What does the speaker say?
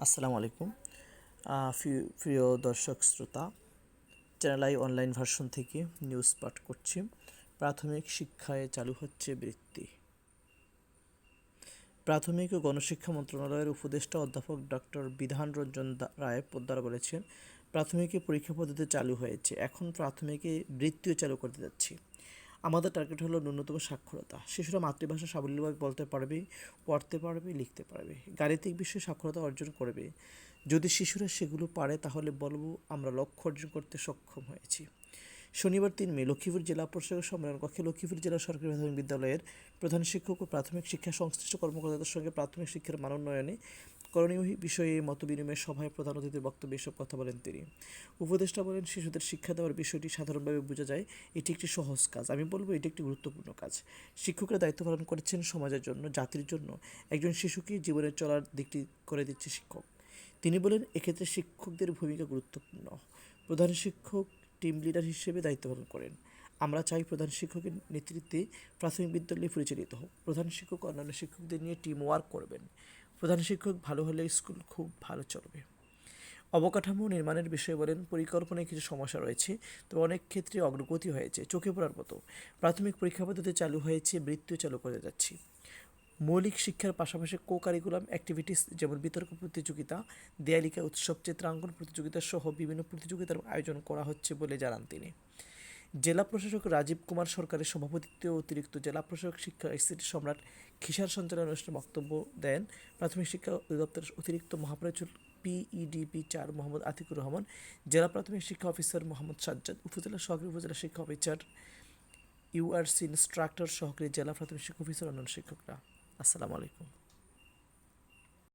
আসসালামু আলাইকুম। প্রিয় দর্শক শ্রোতা, চ্যানেল আই অনলাইন ভার্সন থেকে নিউজ পাঠ করছি। প্রাথমিক শিক্ষায় চালু হচ্ছে বৃত্তি। প্রাথমিক ও গণশিক্ষা মন্ত্রণালয়ের উপদেষ্টা অধ্যাপক ডক্টর বিধান রঞ্জন রায় পোদ্দার বলেছেন, প্রাথমিকে পরীক্ষা পদ্ধতি চালু হয়েছে, এখন প্রাথমিকে বৃত্তিও চালু করতে যাচ্ছি। আমাদের টার্গেট হলো ন্যূনতম সাক্ষরতা। শিশুরা মাতৃভাষা সাবলীলভাবে বলতে পারবে, পড়তে পারবে, লিখতে পারবে, গাণিতিক বিষয়ে সাক্ষরতা অর্জন করবে। যদি শিশুরা সেগুলো পারে তাহলে বলবো আমরা লক্ষ্য অর্জন করতে সক্ষম হয়েছি। শনিবার 3 মে লক্ষ্মীপুর জেলা প্রশাসক সম্মেলন কক্ষে লক্ষ্মীপুর জেলা সরকারি প্রাথমিক বিদ্যালয়ের প্রধান শিক্ষক ও প্রাথমিক শিক্ষা সংশ্লিষ্ট কর্মকর্তাদের সঙ্গে প্রাথমিক শিক্ষার মান উন্নয়নে করণীয় বিষয়ে মতবিনিময় সভায় প্রধান অতিথির বক্তব্যে এসব কথা বলেন তিনি। উপদেষ্টা বলেন, শিশুদের শিক্ষা দেওয়ার বিষয়টি সাধারণভাবে বোঝা যায়, এটি একটি সহজ কাজ। আমি বলবো এটি একটি গুরুত্বপূর্ণ কাজ। শিক্ষকরা দায়িত্ব পালন করেছেন সমাজের জন্য, জাতির জন্য। একজন শিশুকে জীবনের চলার দিকটি করে দিচ্ছে শিক্ষক। তিনি বলেন, এক্ষেত্রে শিক্ষকদের ভূমিকা গুরুত্বপূর্ণ। প্রধান শিক্ষক টিম লিডার হিসেবে দায়িত্ব পালন করেন। আমরা চাই প্রধান শিক্ষকের নেতৃত্বে প্রাথমিক বিদ্যালয় পরিচালিত হোক। প্রধান শিক্ষক অন্যান্য শিক্ষকদের নিয়ে টিম ওয়ার্ক করবেন। প্রধান শিক্ষক ভালো হলে স্কুল খুব ভালো চলবে। অবকাঠামো নির্মাণের বিষয়ে বলেন, পরিকল্পনায় কিছু সমস্যা রয়েছে, তবে অনেক ক্ষেত্রে অগ্রগতি হয়েছে, চোখে পড়ার মতো। প্রাথমিক পরীক্ষা পদ্ধতি চালু হয়েছে, বৃত্তিও চালু করে যাচ্ছি। মৌলিক শিক্ষার পাশাপাশি কারিকুলাম অ্যাক্টিভিটিস যেমন বিতর্ক প্রতিযোগিতা, দেয়ালিকা উৎসব, চিত্রাঙ্কন প্রতিযোগিতা সহ বিভিন্ন প্রতিযোগিতার আয়োজন করা হচ্ছে বলে জানান তিনি। জেলা প্রশাসক রাজীব কুমার সরকারের সভাপতিত্বে অতিরিক্ত জেলা প্রশাসক শিক্ষা এক্সিটি সম্রাট খিসার সঞ্চালন অনুষ্ঠানে বক্তব্য দেন প্রাথমিক শিক্ষা অধিদপ্তরের অতিরিক্ত মহাপরিচালক PEDP 4 মোহাম্মদ আতিকুর রহমান, জেলা প্রাথমিক শিক্ষা অফিসার মোহাম্মদ সাজ্জাদ, উপজেলা সহকারী উপজেলা শিক্ষা অফিসার, URC ইনস্ট্রাক্টর, সহকারী জেলা প্রাথমিক শিক্ষা অফিসার, অন্যান্য শিক্ষকরা। আসসালামু আলাইকুম।